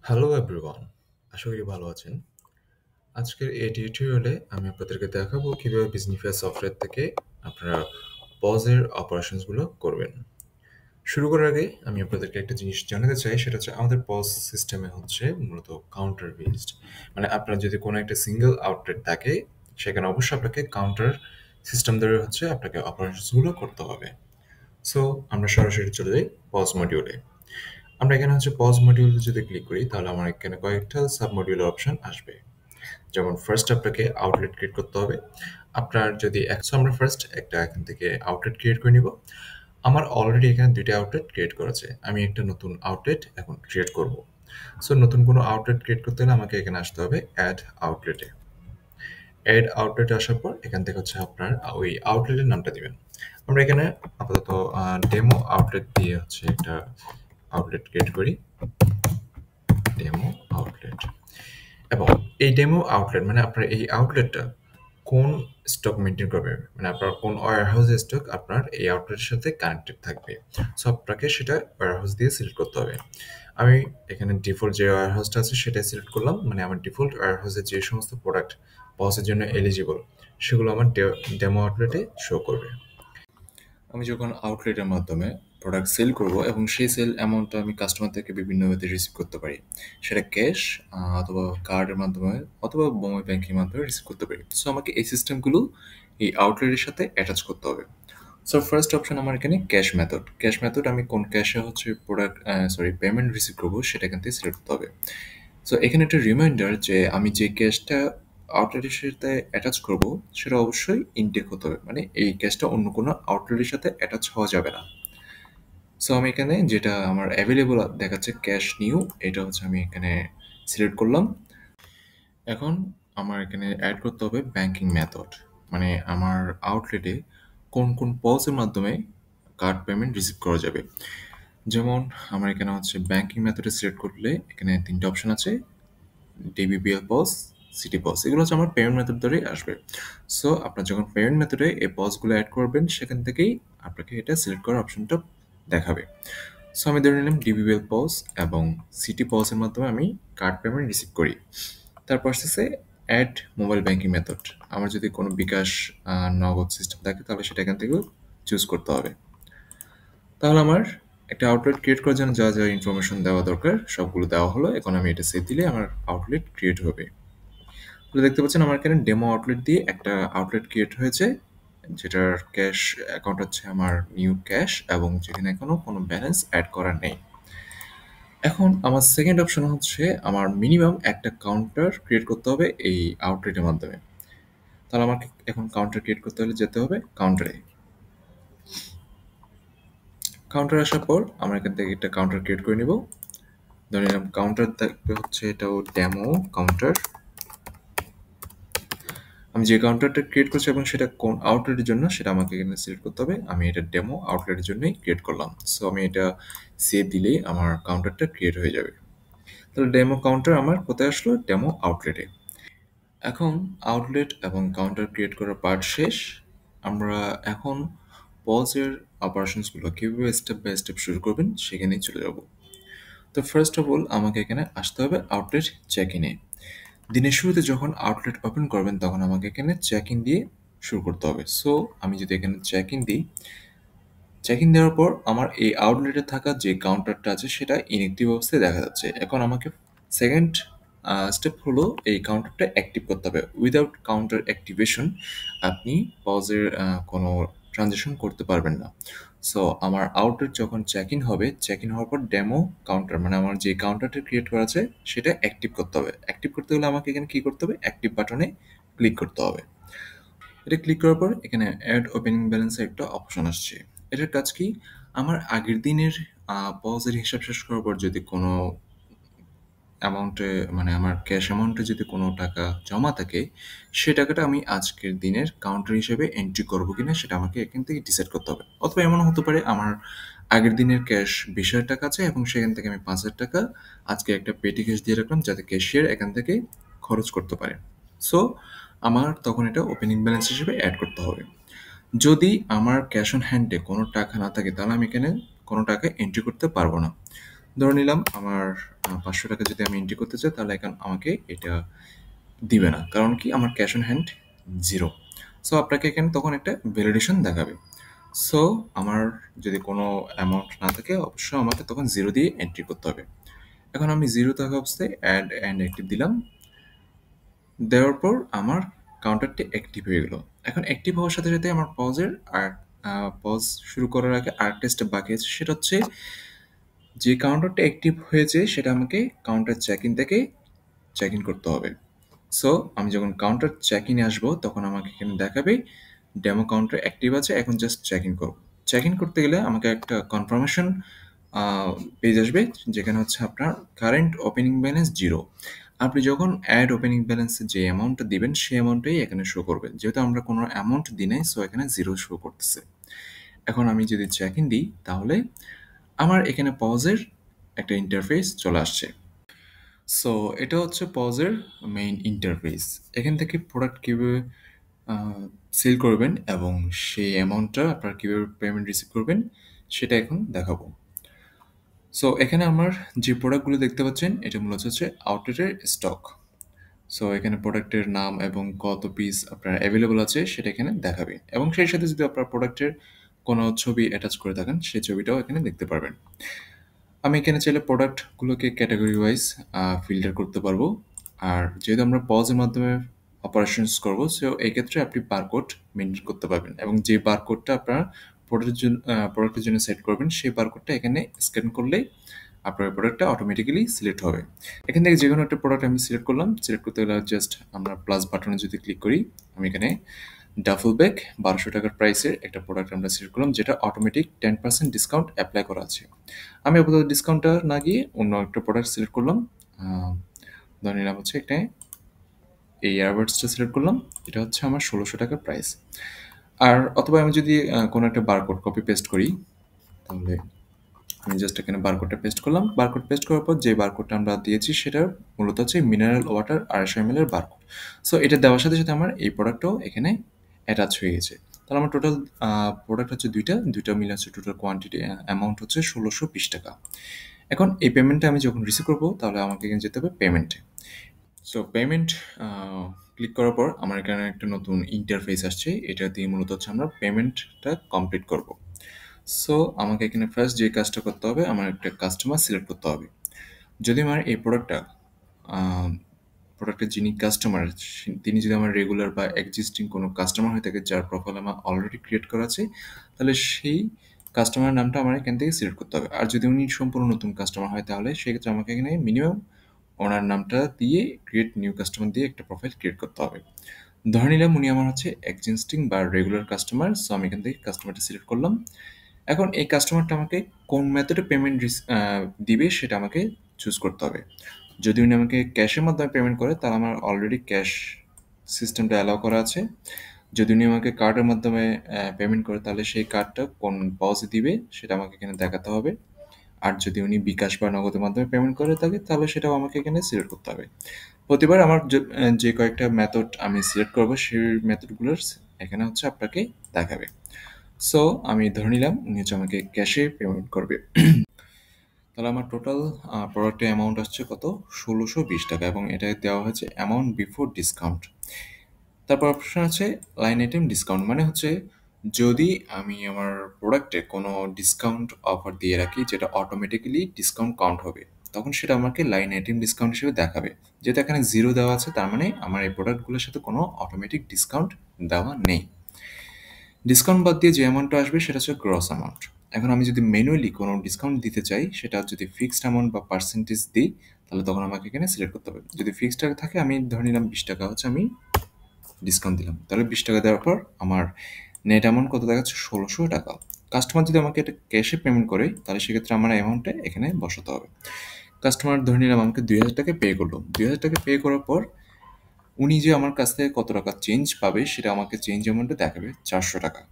Hello everyone, আশা করি ভালো আছেন। আজকের এই টিউটোরিয়ালে আমি আপনাদেরকে দেখাবো কিভাবে বিজনিফাই সফটওয়্যার থেকে আপনারা পজের অপারেশনসগুলো করবেন। শুরু করার আগে আমি আপনাদেরকে একটা জিনিস জানাতে চাই, সেটা হচ্ছে আমাদের পজ সিস্টেমে হচ্ছে মূলত কাউন্টার বেসড। মানে আপনার যদি কোনো একটা সিঙ্গেল আউটলেট থাকে, সেখানে অবশ্যই আপনাকে কাউন্টার সিস্টেম ধরে হচ্ছে আপনাকে অপারেশনসগুলো করতে হবে। সো আমরা সরাসরি চলে যাই পজ মডিউলে। আমরা এখানে হচ্ছে পজ মডিউল যদি ক্লিক করি, তাহলে আমার এখানে কয়েকটা সাব মডিউলের অপশন আসবে। যেমন ফার্স্ট আপনাকে আউটলেট ক্রিয়েট করতে হবে। আপনার যদি আমরা ফার্স্ট একটা এখান থেকে আউটলেট ক্রিয়েট করে নিব। আমার অলরেডি এখানে দুইটা আউটলেট ক্রিয়েট করা আছে, আমি একটা নতুন আউটলেট এখন ক্রিয়েট করব। সো নতুন কোনো আউটলেট ক্রিয়েট করতে হলে আমাকে এখানে আসতে হবে অ্যাড আউটলেটে। অ্যাড আউটলেটে আসার পর এখান থেকে হচ্ছে আপনার ওই আউটলেটের নামটা দিবেন। আমরা এখানে আপাতত ডেমো আউটলেট দিয়ে হচ্ছে একটা আউটলেট ক্রিয়েট করি, ডেমো আউটলেট। এবং এই ডেমো আউটলেট মানে আপনার এই আউটলেটটা কোন স্টক মেনটেন করবে, মানে আপনার কোন ওয়্যারহাউসের স্টক আপনার এই আউটলেটের সাথে কানেক্টেড থাকবে। সো আপনাকে সেটা ওয়্যারহাউস দিয়ে সিলেক্ট করতে হবে। আমি এখানে ডিফল্ট যে ওয়্যারহাউসটা আছে সেটাই সিলেক্ট করলাম, মানে আমার ডিফল্ট ওয়্যারহাউসে যে সমস্ত প্রোডাক্ট পসের জন্য এলিজিবল সেগুলো আমার ডেমো আউটলেটে শো করবে। আমি যখন আউটলেটের মাধ্যমে প্রোডাক্ট সেল করব এবং সেই সেল অ্যামাউন্টটা আমি কাস্টমার থেকে বিভিন্নভাবে রিসিভ করতে পারি, সেটা ক্যাশ অথবা কার্ডের মাধ্যমে অথবা মোবাইল ব্যাংকের মাধ্যমে রিসিভ করতে পারি। সো আমাকে এই সিস্টেমগুলো এই আউটলেটের সাথে অ্যাটাচ করতে হবে। সো ফার্স্ট অপশন আমার এখানে ক্যাশ মেথড। ক্যাশ মেথড আমি কোন ক্যাশে হচ্ছে প্রোডাক্ট পেমেন্ট রিসিভ করবো সেটা এখান থেকে সিলেক্ট করতে হবে। সো এখানে একটা রিমাইন্ডার যে আমি যে ক্যাশটা আউটলেটের সাথে অ্যাটাচ করব সেটা অবশ্যই ইনটেক হতে হবে, মানে এই ক্যাশটা অন্য কোনো আউটলেটের সাথে অ্যাটাচ হওয়া যাবে না। সো আমি এখানে যেটা আমার অ্যাভেলেবল দেখাচ্ছে ক্যাশ নিউ, এটা হচ্ছে আমি এখানে সিলেক্ট করলাম। এখন আমার এখানে অ্যাড করতে হবে ব্যাংকিং মেথড, মানে আমার আউটলেটে কোন কোন পসের মাধ্যমে কার্ড পেমেন্ট রিসিভ করা যাবে। যেমন আমার এখানে হচ্ছে ব্যাংকিং মেথডে সিলেক্ট করলে এখানে তিনটা অপশন আছে, ডিবিবিএল পস, সিটি পস, এগুলো হচ্ছে আমার পেমেন্ট মেথড ধরেই আসবে। সো আপনার যখন পেমেন্ট মেথডে এই পসগুলো অ্যাড করবেন সেখান থেকেই আপনাকে এটা সিলেক্ট করার অপশনটা দেখাবে। সো আমি ধরে নিলাম ডিবিবিএল পস এবং সিটি পসের মাধ্যমে আমি কার্ড পেমেন্ট রিসিভ করি। তারপর আসতেছে অ্যাড মোবাইল ব্যাংকিং মেথড। আমার যদি কোনো বিকাশ নগদ সিস্টেম থাকে তাহলে সেটা এখান থেকেও চুজ করতে হবে। তাহলে আমার একটা আউটলেট ক্রিয়েট করার জন্য যা যা ইনফরমেশন দেওয়া দরকার সবগুলো দেওয়া হলো। এখন আমি এটা সেভ দিলে আমার আউটলেট ক্রিয়েট হবে। তো দেখতে পাচ্ছেন আমার এখানে ডেমো আউটলেট দিয়ে একটা আউটলেট ক্রিয়েট হয়েছে, যেটার ক্যাশ অ্যাকাউন্ট হচ্ছে আমার নিউ ক্যাশ এবং যেখানে এখনো কোনো ব্যালেন্স অ্যাড করা নেই। এখন আমার সেকেন্ড অপশন হচ্ছে আমার মিনিমাম একটা কাউন্টার ক্রিয়েট করতে হবে এই আউটলেটের মাধ্যমে। তাহলে আমাকে এখন কাউন্টার ক্রিয়েট করতে হলে যেতে হবে কাউন্টারে। কাউন্টার আসার পর আমরা এখান থেকে একটা কাউন্টার ক্রিয়েট করে নিব। ধরে নিলাম কাউন্টার থাকবে হচ্ছে এটাও ডেমো কাউন্টার। আমি যে কাউন্টারটা ক্রিয়েট করছি এবং সেটা কোন আউটলেটের জন্য সেটা আমাকে এখানে সিলেক্ট করতে হবে। আমি এটা ডেমো আউটলেটের জন্যই ক্রিয়েট করলাম। সো আমি এটা সেভ দিলেই আমার কাউন্টারটা ক্রিয়েট হয়ে যাবে। তাহলে ডেমো কাউন্টার আমার কোথায় আসলো? ডেমো আউটলেটে। এখন আউটলেট এবং কাউন্টার ক্রিয়েট করার পার্ট শেষ। আমরা এখন পজের অপারেশনসগুলো কীভাবে স্টেপ বাই স্টেপ শুরু করবেন সেখানেই চলে যাব। তো ফার্স্ট অফ অল আমাকে এখানে আসতে হবে আউটলেট চেক ইনে। দিনের শুরুতে যখন আউটলেট ওপেন করবেন তখন আমাকে এখানে চেক ইন দিয়ে শুরু করতে হবে। সো আমি যদি এখানে চেক ইন দিই, চেক ইন দেওয়ার পর আমার এই আউটলেটে থাকা যে কাউন্টারটা আছে সেটা ইনঅ্যাক্টিভ অবস্থায় দেখা যাচ্ছে। এখন আমাকে সেকেন্ড স্টেপ হলো এই কাউন্টারটা অ্যাক্টিভ করতে হবে। উইদাউট কাউন্টার অ্যাক্টিভেশন আপনি পজের কোনো ট্রানজ্যাকশন করতে পারবেন না। সো আমার আউটলেট যখন চেক ইন হবে, চেক ইন হওয়ার পর ডেমো কাউন্টার মানে আমার যে কাউন্টারটা ক্রিয়েট করা আছে সেটা অ্যাক্টিভ করতে হবে। অ্যাক্টিভ করতে হলে আমাকে এখানে কী করতে হবে? অ্যাক্টিভ বাটনে ক্লিক করতে হবে। এটা ক্লিক করার পর এখানে অ্যাড ওপেনিং ব্যালেন্সের একটা অপশন আসছে। এটার কাজ কি? আমার আগের দিনের পজের হিসাব শেষ করার পর যদি কোনো অ্যামাউন্টে মানে আমার ক্যাশ অ্যামাউন্টে যদি কোনো টাকা জমা থাকে, সে টাকাটা আমি আজকের দিনের কাউন্টার হিসেবে এন্ট্রি করবো কিনা সেটা আমাকে এখান থেকে ডিসাইড করতে হবে। অথবা এমনও হতে পারে আমার আগের দিনের ক্যাশ 20,000 টাকা আছে এবং সেখান থেকে আমি 5,000 টাকা আজকে একটা পেটি ক্যাশ দিয়ে রাখলাম যাতে ক্যাশিয়ার এখান থেকে খরচ করতে পারে। সো আমার তখন এটা ওপেনিং ব্যালেন্স হিসেবে অ্যাড করতে হবে। যদি আমার ক্যাশ অন হ্যান্ডে কোনো টাকা না থাকে তাহলে আমি এখানে কোনো টাকা এন্ট্রি করতে পারবো না। ধরে নিলাম আমার ৳৫০০ যদি আমি এন্ট্রি করতে চাই তাহলে এখন আমাকে এটা দিবে না। কারণ কি? আমার ক্যাশ অন হ্যান্ড 0। সো আপনাকে এখানে তখন একটা ভ্যালিডেশন দেখাবে। সো আমার যদি কোনো অ্যামাউন্ট না থাকে অবশ্যই আমাকে তখন 0 দিয়ে এন্ট্রি করতে হবে। এখন আমি 0 থাকা অবস্থায় অ্যাড অ্যান্ড অ্যাক্টিভ দিলাম। দেওয়ার পর আমার কাউন্টারটি অ্যাক্টিভ হয়ে গেল। এখন অ্যাক্টিভ হওয়ার সাথে, সাথে আমার পজ শুরু করার আগে আরেকটা স্টেপ বাকি আছে। সেটা হচ্ছে যে কাউন্টারটা অ্যাক্টিভ হয়েছে সেটা আমাকে কাউন্টার চেক ইন থেকে চেক ইন করতে হবে। সো আমি যখন কাউন্টার চেক ইনে আসবো তখন আমাকে এখানে দেখাবে ডেমো কাউন্টার অ্যাক্টিভ আছে, এখন জাস্ট চেক ইন করব। চেক ইন করতে গেলে আমাকে একটা কনফার্মেশন পেজ আসবে যেখানে হচ্ছে আপনার কারেন্ট ওপেনিং ব্যালেন্স 0। আপনি যখন অ্যাড ওপেনিং ব্যালেন্সে যে অ্যামাউন্টটা দিবেন সেই অ্যামাউন্টটাই এখানে শো করবে। যেহেতু আমরা কোনো অ্যামাউন্ট দিই নাই সো এখানে 0 শো করতেছে। এখন আমি যদি চেক ইন দিই তাহলে আমার এখানে পজের একটা ইন্টারফেস চলে আসছে। সো এটা হচ্ছে পজের মেইন ইন্টারফেস। এখান থেকে প্রোডাক্ট কীভাবে সেল করবেন এবং সেই অ্যামাউন্টটা আপনারা কীভাবে পেমেন্ট রিসিভ করবেন সেটা এখন দেখাবো। সো এখানে আমার যে প্রোডাক্টগুলো দেখতে পাচ্ছেন এটা মূলত হচ্ছে আউটলেটের স্টক। সো এখানে প্রোডাক্টের নাম এবং কত পিস আপনার অ্যাভেলেবল আছে সেটা এখানে দেখাবে এবং সেই সাথে যদি আপনার প্রোডাক্টের কোনো ছবি অ্যাটাচ করে থাকেন সেই ছবিটাও এখানে দেখতে পারবেন। আমি এখানে চাইলে প্রোডাক্টগুলোকে ক্যাটাগরি ওয়াইজ ফিল্টার করতে পারবো। আর যেহেতু আমরা পজের মাধ্যমে অপারেশনস করবো সো এই ক্ষেত্রে আপনি বারকোড মেনটেন করতে পারবেন এবং যে বারকোডটা আপনার প্রোডাক্টের জন্য সেট করবেন সেই বারকোডটা এখানে স্ক্যান করলেই আপনার প্রোডাক্টটা অটোমেটিক্যালি সিলেক্ট হবে। এখান থেকে যে কোনো একটা প্রোডাক্ট আমি সিলেক্ট করলাম। সিলেক্ট করতে গেলে জাস্ট আমরা প্লাস বাটনে যদি ক্লিক করি আমি এখানে ডাফল ব্যাগ ৳১২০০ প্রাইসের একটা প্রোডাক্ট আমরা সিলেক্ট করলাম যেটা অটোমেটিক 10% ডিসকাউন্ট অ্যাপ্লাই করা আছে। আমি আপাতত ডিসকাউন্টটা না গিয়ে অন্য একটা প্রোডাক্ট সিলেক্ট করলাম। ধরে নিলাম হচ্ছে একটা এই ইয়ারবাডসটা সিলেক্ট করলাম। এটা হচ্ছে আমার ৳১৬০০ প্রাইস। আর অথবা আমি যদি কোনো একটা বারকোড কপি পেস্ট করি তাহলে আমি জাস্ট এখানে বারকোডটা পেস্ট করলাম। বারকোড পেস্ট করার পর যে বারকোডটা আমরা দিয়েছি সেটা মূলত হচ্ছে মিনারেল ওয়াটার ২৫০ ml এর বারকোড। সো এটা দেওয়ার সাথে, সাথে আমার এই প্রোডাক্টটাও এখানে অ্যাটাচ হয়ে গেছে। তাহলে আমার টোটাল প্রোডাক্ট হচ্ছে ২টা মিলে হচ্ছে টোটাল কোয়ান্টিটি অ্যামাউন্ট হচ্ছে ৳১৬২০। এখন এই পেমেন্টটা আমি যখন রিসিভ করব তাহলে আমাকে এখানে যেতে হবে পেমেন্টে। সো পেমেন্ট আ ক্লিক করার পর আমার এখানে একটা নতুন ইন্টারফেস আসছে। এটা দিয়ে মূলত হচ্ছে আমরা পেমেন্টটা কমপ্লিট করব। সো আমাকে এখানে ফার্স্ট যে কাজটা করতে হবে আমার একটা কাস্টমার সিলেক্ট করতে হবে। যদি আমার এই প্রোডাক্টটা আ প্রোডাক্টের যিনি কাস্টমার তিনি যদি আমার রেগুলার বা এক্সিস্টিং কোনো কাস্টমার হয়ে থাকে যার প্রোফাইল আমার অলরেডি ক্রিয়েট করা আছে, তাহলে সেই কাস্টমারের নামটা আমার এখান থেকে সিলেক্ট করতে হবে। আর যদি উনি সম্পূর্ণ নতুন কাস্টমার হয় তাহলে সেক্ষেত্রে আমাকে এখানে মিনিমাম ওনার নামটা দিয়ে ক্রিয়েট নিউ কাস্টমার দিয়ে একটা প্রোফাইল ক্রিয়েট করতে হবে। ধরে নিলাম উনি আমার হচ্ছে এক্সিস্টিং বা রেগুলার কাস্টমার। সো আমি এখান থেকে কাস্টমারটা সিলেক্ট করলাম। এখন এই কাস্টমারটা আমাকে কোন মেথডে পেমেন্ট দিবে সেটা আমাকে চুজ করতে হবে। যদি উনি আমাকে ক্যাশের মাধ্যমে পেমেন্ট করে তাহলে আমার অলরেডি ক্যাশ সিস্টেমটা অ্যালাউ করা আছে। যদি উনি আমাকে কার্ডের মাধ্যমে পেমেন্ট করে তাহলে সেই কার্ডটা কোন পজে দিবে সেটা আমাকে এখানে দেখাতে হবে। আর যদি উনি বিকাশ বা নগদের মাধ্যমে পেমেন্ট করে থাকে তাহলে সেটাও আমাকে এখানে সিলেক্ট করতে হবে। প্রতিবার আমার যে কয়েকটা মেথড আমি সিলেক্ট করব সেই মেথডগুলোর এখানে হচ্ছে আপনাকে দেখাবে। সো আমি ধরে নিলাম উনি হচ্ছে আমাকে ক্যাশে পেমেন্ট করবে। তাহলে আমার টোটাল প্রোডাক্টের অ্যামাউন্ট আসছে কত? ৳১৬২০ এবং এটা দেওয়া হয়েছে অ্যামাউন্ট বিফোর ডিসকাউন্ট। তারপর অপশন আছে লাইন আইটেম ডিসকাউন্ট মানে হচ্ছে যদি আমি আমার প্রোডাক্টে কোনো ডিসকাউন্ট অফার দিয়ে রাখি যেটা অটোমেটিক্যালি ডিসকাউন্ট কাউন্ট হবে তখন সেটা আমাকে লাইন আইটেম ডিসকাউন্ট হিসেবে দেখাবে। যেহেতু এখানে 0 দেওয়া আছে তার মানে আমার এই প্রোডাক্টগুলোর সাথে কোনো অটোমেটিক ডিসকাউন্ট দেওয়া নেই। ডিসকাউন্ট বাদ দিয়ে যে অ্যামাউন্টটা আসবে সেটা হচ্ছে গ্রস অ্যামাউন্ট। এখন আমি যদি ম্যানুয়ালি কোনো ডিসকাউন্ট দিতে চাই সেটা যদি ফিক্সড অ্যামাউন্ট বা পার্সেন্টেজ দিই তাহলে তখন আমাকে এখানে সিলেক্ট করতে হবে। যদি ফিক্সড টাকা থাকে আমি ধরে নিলাম ৳২০ হচ্ছে আমি ডিসকাউন্ট দিলাম। তাহলে ৳২০ দেওয়ার পর আমার নেট অ্যামাউন্ট কত দেখাচ্ছে? ৳১৬০০। কাস্টমার যদি আমাকে এটা ক্যাশে পেমেন্ট করে তাহলে সেক্ষেত্রে আমার অ্যামাউন্টটা এখানে বসাতে হবে। কাস্টমার ধরে নিলাম আমাকে ৳২০০০ পে করলো। ৳২০০০ পে করার পর উনি যে আমার কাছ থেকে কত টাকা চেঞ্জ পাবে সেটা আমাকে চেঞ্জ অ্যামাউন্টে দেখাবে ৳৪০০।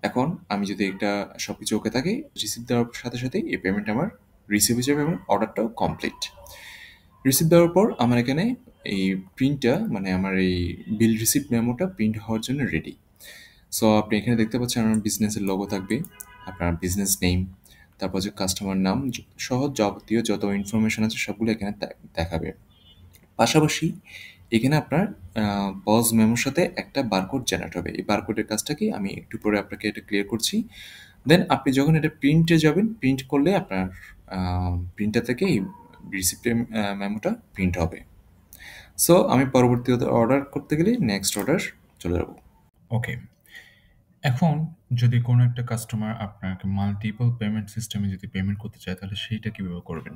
এখন আমি যদি এটা সবকিছু ওকে থাকে রিসিভ দেওয়ার সাথে সাথেই এই পেমেন্ট আমার রিসিভ হয়ে যাবে এবং অর্ডারটাও কমপ্লিট। রিসিভ দেওয়ার পর আমার এখানে এই প্রিন্টটা মানে আমার এই বিল রিসিপ্ট মেমোটা প্রিন্ট হওয়ার জন্য রেডি। সো আপনি এখানে দেখতে পাচ্ছেন আমার বিজনেসের লোগো থাকবে, আপনার বিজনেস নেম, তারপর যে কাস্টমার নাম সহ যাবতীয় যত ইনফরমেশন আছে সবগুলো এখানে দেখাবে। পাশাপাশি এখানে আপনার পজ মেমোর সাথে একটা বারকোড জেনারেট হবে। এই বারকোডের কাজটা কি আমি একটু পরে আপনাকে এটা ক্লিয়ার করছি। দেন আপনি যখন এটা প্রিন্টে যাবেন, প্রিন্ট করলে আপনার প্রিন্টার থেকে এই রিসিপ্টের মেমোটা প্রিন্ট হবে। সো আমি পরবর্তী অর্ডার করতে গেলে নেক্সট অর্ডার চলে যাব। ওকে, এখন যদি কোনো একটা কাস্টমার আপনাকে মাল্টিপল পেমেন্ট সিস্টেমে যদি পেমেন্ট করতে চায় তাহলে সেইটা কীভাবে করবেন?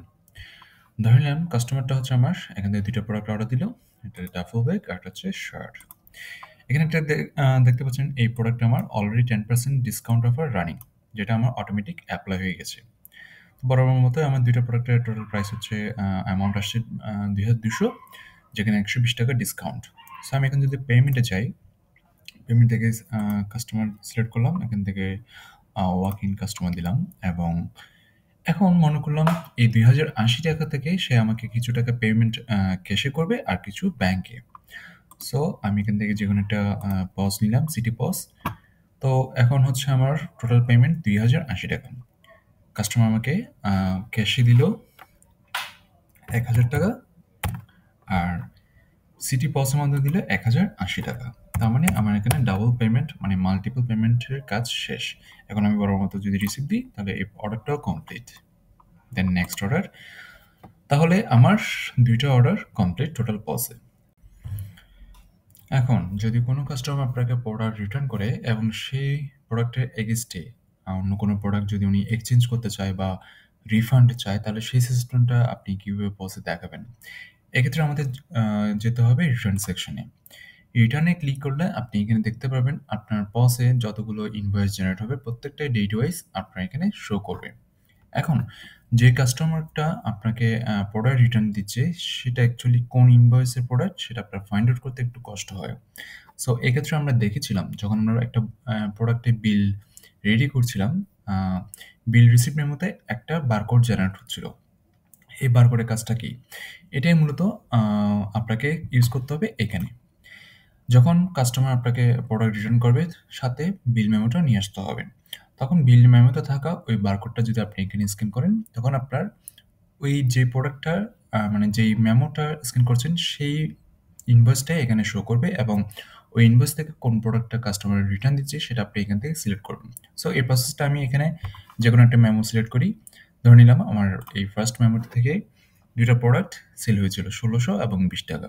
ধরে নিলাম কাস্টমারটা হচ্ছে আমার এখান থেকে 2টা প্রোডাক্ট অর্ডার দিল। এটা ডাফল ব্যাগ আর একটা হচ্ছে শার্ট। এখানে একটা দেখতে পাচ্ছেন এই প্রোডাক্টটা আমার অলরেডি 10% ডিসকাউন্ট অফার রানিং, যেটা আমার অটোমেটিক অ্যাপ্লাই হয়ে গেছে। বরাবর মতো আমার 2টা প্রোডাক্টের টোটাল প্রাইস হচ্ছে অ্যামাউন্ট আসছে 2200, যেখানে 120 টাকা ডিসকাউন্ট। সো আমি এখন যদি পেমেন্টে যাই, পেমেন্ট থেকে কাস্টমার সিলেক্ট করলাম, এখান থেকে ওয়াক ইন কাস্টমার দিলাম এবং এখন মনে করলাম এই 2080 টাকা থেকে সে আমাকে কিছু টাকা পেমেন্ট ক্যাশে করবে আর কিছু ব্যাংকে। সো আমি এখান থেকে যেকোনো একটা পজ নিলাম, সিটি পজ। তো এখন হচ্ছে আমার টোটাল পেমেন্ট 2080 টাকা। কাস্টমার আমাকে ক্যাশে দিল 1000 টাকা আর সিটি পজের মধ্যে দিলে 1080 টাকা। তার মানে আমার এখানে ডাবল পেমেন্ট মানে মাল্টিপল পেমেন্টের কাজ শেষ। এখন আমি বড় মতো যদি রিসিভ দিই তাহলে এই অর্ডারটাও কমপ্লিট। Then next order. তাহলে আমার 2টা অর্ডার কমপ্লিট টোটাল পজে। এখন যদি কোনো কাস্টমার আপনাকে প্রোডাক্ট রিটার্ন করে এবং সেই প্রোডাক্টের এগেইনস্টে অন্য কোনো প্রোডাক্ট যদি উনি এক্সচেঞ্জ করতে চায় বা রিফান্ড চায় তাহলে সেই সিস্টেমটা আপনি কীভাবে পজে দেখাবেন? এক্ষেত্রে আমাদের যেতে হবে রিটার্ন সেকশনে। রিটার্নে ক্লিক করলে আপনি এখানে দেখতে পারবেন আপনার পজে যতগুলো ইনভয়েস জেনারেট হবে প্রত্যেকটাই ডেট ওয়াইজ আপনার এখানে শো করবে। এখন যে কাস্টমারটা আপনাকে প্রোডাক্ট রিটার্ন দিচ্ছে সেটা অ্যাকচুয়ালি কোন ইনভয়েসের প্রোডাক্ট সেটা আপনার ফাইন্ড আউট করতে একটু কষ্ট হয়। সো এক্ষেত্রে আমরা দেখেছিলাম যখন আমরা একটা প্রোডাক্টের বিল রেডি করছিলাম, বিল রিসিপ্ট মেমোতে একটা বারকোড জেনারেট হচ্ছিল। এই বারকোডের কাজটা কি? এটাই মূলত আপনাকে ইউজ করতে হবে এখানে। যখন কাস্টমার আপনাকে প্রোডাক্ট রিটার্ন করবে সাথে বিল মেমোটা নিয়ে আসতে হবে। তখন বিল মেমোতে থাকা ওই বারকোডটা যদি আপনি এখানে স্ক্যান করেন তখন আপনার ওই যে প্রোডাক্টটা মানে যেই মেমোটা স্ক্যান করছেন সেই ইনভয়েসটাই এখানে শো করবে এবং ওই ইনভয়েস থেকে কোন প্রোডাক্টটা কাস্টমার রিটার্ন দিচ্ছে সেটা আপনি এখান থেকে সিলেক্ট করবেন। সো এই প্রসেসটা আমি এখানে যেকোনো একটা মেমো সিলেক্ট করি। ধরে নিলাম আমার এই ফার্স্ট মেমোটা থেকে 2টা প্রোডাক্ট সেল হয়েছিল 1600 এবং 20 টাকা।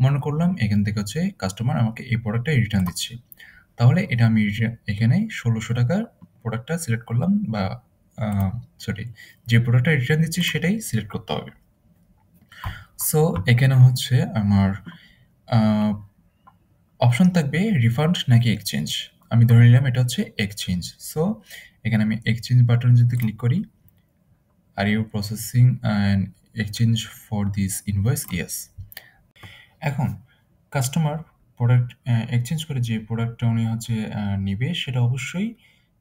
মনে করলাম এখান থেকে হচ্ছে কাস্টমার আমাকে এই প্রোডাক্টটা রিটার্ন দিচ্ছে। তাহলে এটা আমি এখানে 1600 টাকার প্রোডাক্টটা সিলেক্ট করলাম বা সরি যে প্রোডাক্টটা রিটার্ন দিচ্ছি সেটাই সিলেক্ট করতে হবে। সো এখানে হচ্ছে আমার অপশন থাকবে রিফান্ড নাকি এক্সচেঞ্জ। আমি ধরে নিলাম এটা হচ্ছে এক্সচেঞ্জ। সো এখানে আমি এক্সচেঞ্জ বাটন যদি ক্লিক করি, are you processing and exchange for this invoice? Yes. এখন কাস্টমার প্রোডাক্ট এক্সচেঞ্জ করে যে প্রোডাক্টটা উনি হচ্ছে নিবে সেটা অবশ্যই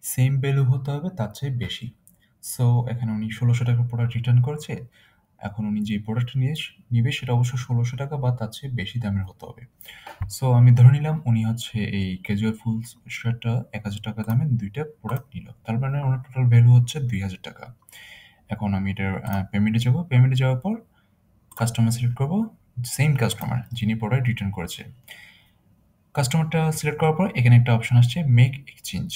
সেম ভ্যালু হতে হবে, তার চেয়ে বেশি। সো এখানে উনি 1600 টাকার প্রোডাক্ট রিটার্ন করেছে। এখন উনি যে প্রোডাক্টটা নিবে সেটা অবশ্যই 1600 টাকা বা তার চেয়ে বেশি দামের হতে হবে। সো আমি ধরে নিলাম উনি হচ্ছে এই ক্যাজুয়াল ফুল শার্টটা 1000 টাকা দামে 2টা প্রোডাক্ট নিল। তার মানে ওনার টোটাল ভ্যালু হচ্ছে 2000 টাকা। এখন আমি এটার পেমেন্টে যাব। পেমেন্টে যাওয়ার পর কাস্টমার সিলেক্ট করব, সেম কাস্টমার যিনি প্রোডাক্ট রিটার্ন করেছে। কাস্টমারটা সিলেক্ট করার পর এখানে একটা অপশন আসছে মেক এক্সচেঞ্জ।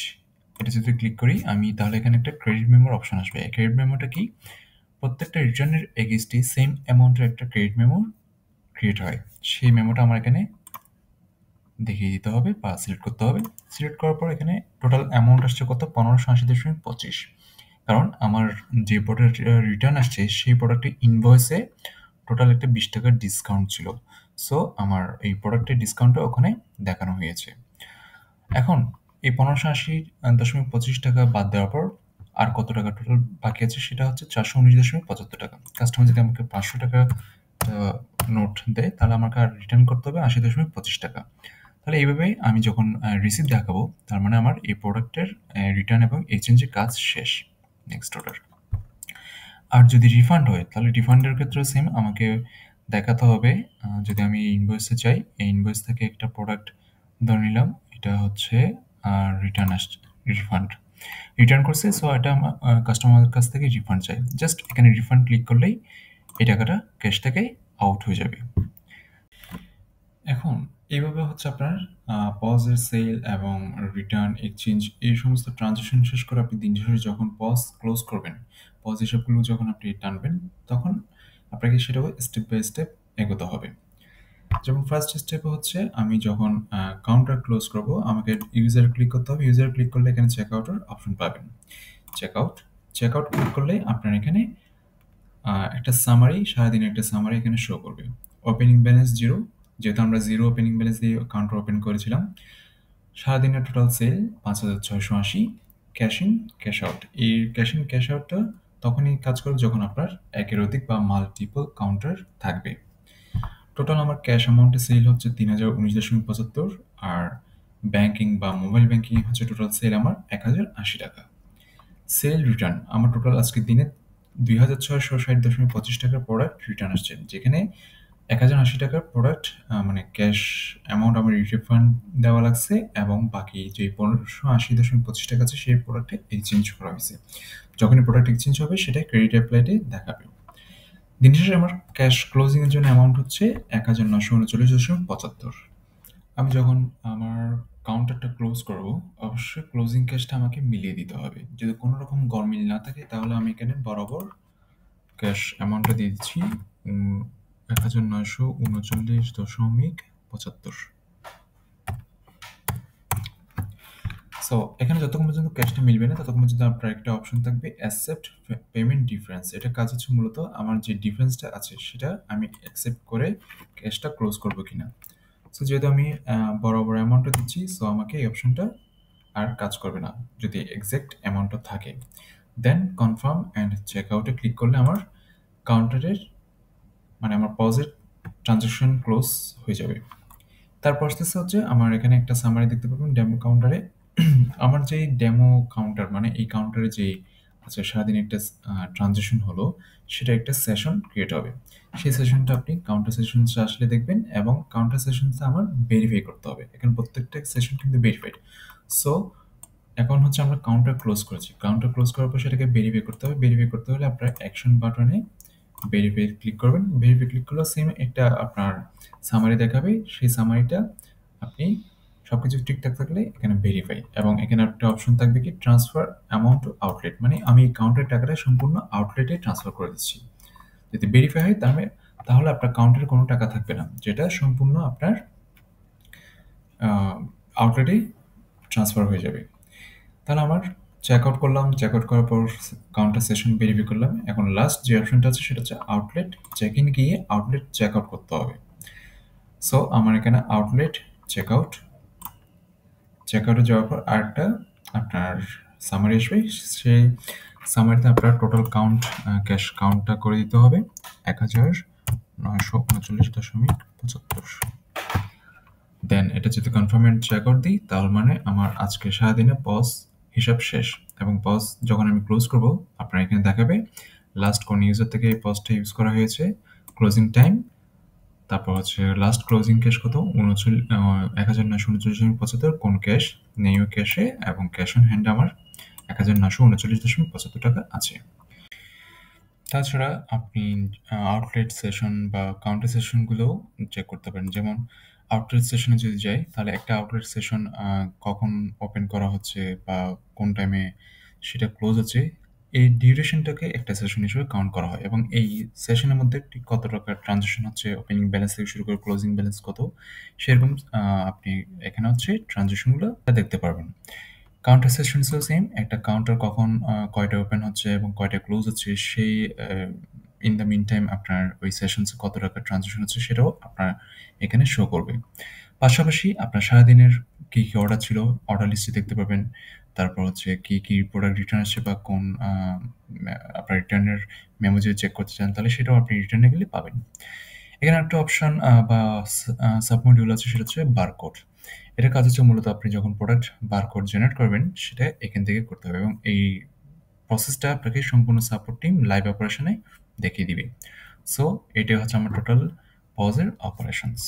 এটা যদি ক্লিক করি আমি তাহলে এখানে একটা ক্রেডিট মেমোর অপশন আসবে। এই ক্রেডিট মেমোটা কি? প্রত্যেকটা রিটার্নের এগেইনস্টে সেম অ্যামাউন্টের একটা ক্রেডিট মেমো ক্রিয়েট হয়। সেই মেমোটা আমার এখানে দেখিয়ে দিতে হবে বা সিলেক্ট করতে হবে। সিলেক্ট করার পর এখানে টোটাল অ্যামাউন্ট আসছে কত? 1580.25। কারণ আমার যে প্রোডাক্ট রিটার্ন আসছে সেই প্রোডাক্টের ইনভয়েসে টোটাল একটা 20 টাকার ডিসকাউন্ট ছিল। সো আমার এই প্রোডাক্টের ডিসকাউন্টটা ওখানে দেখানো হয়েছে। এখন এই 1580.25 টাকা বাদ দেওয়ার পর আর কত টাকা টোটাল বাকি আছে সেটা হচ্ছে 419.75 টাকা। কাস্টমার যদি আমাকে 500 টাকা নোট দেয় তাহলে আমাকে আর রিটার্ন করতে হবে 80.25 টাকা। তাহলে এইভাবে আমি যখন রিসিপ্ট দেখাবো তার মানে আমার এই প্রোডাক্টের রিটার্ন এবং এক্সচেঞ্জের কাজ শেষ। Next order. আর যদি রিফান্ড হয় তাহলে রিফান্ডের ক্ষেত্রেও সেম আমাকে দেখাতে হবে। যদি আমি ইনভয়েসে চাই, এই ইনভয়েস থেকে একটা প্রোডাক্ট ধরে নিলাম এটা হচ্ছে রিটার্ন আসছে রিফান্ড। রিটার্ন করছে, সো এটা আমার কাস্টমারের কাছ থেকে রিফান্ড চাই। জাস্ট এখানে রিফান্ড ক্লিক করলেই এই টাকাটা ক্যাশ থেকে আউট হয়ে যাবে। এখন এইভাবে হচ্ছে আপনার পজের সেল এবং রিটার্ন, এক্সচেঞ্জ এই সমস্ত ট্রানজাকশন শেষ করে আপনি দিন শেষে যখন পজ ক্লোজ করবেন, পজ হিসাবগুলো যখন আপনি টানবেন, তখন আপনাকে সেটাও স্টেপ বাই স্টেপ এগোতে হবে। যেমন ফার্স্ট স্টেপে হচ্ছে আমি যখন কাউন্টার ক্লোজ করব, আমাকে ইউজার ক্লিক করতে হবে। ইউজার ক্লিক করলে এখানে চেক আউটের অপশন পাবেন। চেক আউট ক্লিক করলে আপনার এখানে একটা সামারি, সারাদিনের একটা সামারি এখানে শো করবে। ওপেনিং ব্যালেন্স জিরো, যেহেতু আমরা জিরো ওপেনিং ব্যালেন্স দিয়ে কাউন্টার ওপেন করেছিলাম। সারাদিনের total sell 5,680। Cash in cash out, এই ক্যাশ ইন ক্যাশ আউটটা তখনই কাজ করবে যখন আপনার একের অধিক বা মাল্টিপল কাউন্টার থাকবে। টোটাল আমার ক্যাশ অ্যামাউন্টে সেল হচ্ছে 3,019.75, আর ব্যাংকিং বা মোবাইল ব্যাংকিং হচ্ছে টোটাল সেল আমার 1,080 টাকা। সেল রিটার্ন আমার টোটাল আজকের দিনে 2,660.25 টাকার প্রোডাক্ট রিটার্ন আসছে, যেখানে 1,080 টাকার প্রোডাক্ট মানে ক্যাশ অ্যামাউন্ট আমার রিফান্ড দেওয়া লাগছে, এবং বাকি যে 1,580.25 টাকা আছে সেই প্রোডাক্টে এক্সচেঞ্জ করা হয়েছে। যখনই প্রোডাক্ট এক্সচেঞ্জ হবে সেটা ক্রেডিট অ্যাপ্লাইডে দেখাবে। দিন শেষে আমার ক্যাশ ক্লোজিং এর জন্য অ্যামাউন্ট হচ্ছে 1,939.75। আমি যখন আমার কাউন্টারটা ক্লোজ করব, অবশ্যই ক্লোজিং ক্যাশটা আমাকে মিলিয়ে দিতে হবে। যদি কোনো রকম গরমিল না থাকে তাহলে আমি এখানে বরাবর ক্যাশ অ্যামাউন্টটা দিয়ে দিচ্ছি 1,939.75। সো এখানে যতক্ষণ পর্যন্ত ক্যাশটা মিলবে না ততক্ষণ পর্যন্ত আপনার একটা অপশন থাকবে অ্যাকসেপ্ট পেমেন্ট ডিফারেন্স। এটা কাজ হচ্ছে মূলত আমার যে ডিফারেন্সটা আছে সেটা আমি অ্যাকসেপ্ট করে ক্যাশটা ক্লোজ করবো কিনা। সো যেহেতু আমি বরাবর অ্যামাউন্টটা দিচ্ছি, সো আমাকে এই অপশনটা আর কাজ করবে না যদি এক্সাক্ট অ্যামাউন্টটা থাকে। দেন কনফার্ম অ্যান্ড চেক আউটে ক্লিক করলে আমার কাউন্টারের মানে আমার পজের ট্রানজাকশন ক্লোজ হয়ে যাবে। তারপর আসতেছে হচ্ছে আমার এখানে একটা সামারি দেখতে পাবেন ডেমো কাউন্টারে। আমার যে ডেমো কাউন্টার মানে এই কাউন্টারে যে আচ্ছা সারাদিন একটা ট্রানজাকশন হলো, সেটা একটা সেশন ক্রিয়েট হবে। সেই সেশনটা আপনি কাউন্টার সেশনসে আসলে দেখবেন, এবং কাউন্টার সেশনসে আমার ভেরিফাই করতে হবে। এখানে প্রত্যেকটা সেশন কিন্তু ভেরিফাইড। সো এখন হচ্ছে আমরা কাউন্টার ক্লোজ করেছি, কাউন্টার ক্লোজ করার পর সেটাকে ভেরিফাই করতে হবে। ভেরিফাই করতে হলে আপনার অ্যাকশন বাটনে ভেরিফাই ক্লিক করবেন। ভেরিফাই ক্লিক করলে সেম একটা আপনার সামারি দেখাবে। সেই সামারিটা আপনি সবকিছু ঠিকঠাক থাকলে এখানে ভেরিফাই, এবং এখানে একটা অপশন থাকবে কি ট্রান্সফার অ্যামাউন্ট টু আউটলেট, মানে আমি এই কাউন্টারের টাকাটা সম্পূর্ণ আউটলেটে ট্রান্সফার করে দিচ্ছি। যদি ভেরিফাই হয় তাহলে আপনার কাউন্টারে কোনো টাকা থাকবে না, যেটা সম্পূর্ণ আপনার আউটলেটে ট্রান্সফার হয়ে যাবে। তাহলে আমার চেক আউট করলাম, চেক আউট করার পর কাউন্টার সেশন ভেরিফাই করলাম। এখন লাস্ট যে অপশনটা আছে সেটা হচ্ছে আউটলেট চেক ইন, গিয়ে আউটলেট চেক আউট করতে হবে। সো আমার এখানে আউটলেট চেক আউটে যাওয়ার পর আরেকটা আপনার সামারি আসবে। সেই সামারিতে আপনার টোটাল কাউন্ট ক্যাশ কাউন্টটা করে দিতে হবে 1,939.75। দেন এটা যদি কনফার্মেন্ট চেক আউট দিই, তার মানে আমার আজকে সারাদিনে পজ হিসাব শেষ। এবং পজ যখন আমি ক্লোজ করব, আপনার এখানে দেখাবে লাস্ট কোন ইউজার থেকে এই পজটা ইউজ করা হয়েছে, ক্লোজিং টাইম, তারপর হচ্ছে লাস্ট ক্লোজিং ক্যাশ কত 1,939.75, কোন ক্যাশ নেই ক্যাশে, এবং ক্যাশ অন হ্যান্ড আমার 1,939.75 টাকা আছে। তাছাড়া আপনি আউটলেট সেশন বা কাউন্টার সেশনগুলোও চেক করতে পারেন। যেমন আউটলেট সেশনে যদি যাই, তাহলে একটা আউটলেট সেশন কখন ওপেন করা হচ্ছে বা কোন টাইমে সেটা ক্লোজ হচ্ছে, এই ডিউরেশনটাকে একটা সেশন হিসেবে কাউন্ট করা হয়, এবং এই সেশনের মধ্যে ঠিক কত টাকা ট্রানজাকশন হচ্ছে, ওপেনিং ব্যালেন্স থেকে শুরু করে ক্লোজিং ব্যালেন্স কত, সেরকম আপনি এখানে হচ্ছে ট্রানজাকশনগুলো দেখতে পারবেন। কাউন্টার সেশনসও সেম, একটা কাউন্টার কখন কয়টা ওপেন হচ্ছে এবং কয়টা ক্লোজ হচ্ছে, সেই ইন দ্য মিন টাইম আপনার ওই সেশনসে কত টাকা ট্রানজাকশন হচ্ছে সেটাও আপনার এখানে শো করবে। পাশাপাশি আপনার সারাদিনের কী কী অর্ডার ছিল অর্ডার লিস্টে দেখতে পাবেন। তারপর হচ্ছে কী কী প্রোডাক্ট রিটার্ন আসছে বা কোন আপনার রিটার্নের মেমো যদি চেক করতে চান তাহলে সেটাও আপনি রিটার্নে গেলে পাবেন। এখানে একটা অপশন বা সাবমডিউল আছে, সেটা হচ্ছে বারকোড। এটার কাজ হচ্ছে মূলত আপনি যখন প্রোডাক্ট বারকোড জেনারেট করবেন সেটা এখান থেকে করতে হবে, এবং এই প্রসেসটা আপনাকে সম্পূর্ণ সাপোর্ট টিম লাইভ অপারেশনে দেখিয়ে দিবে। সো এটা হচ্ছে আমার টোটাল পজের অপারেশনস।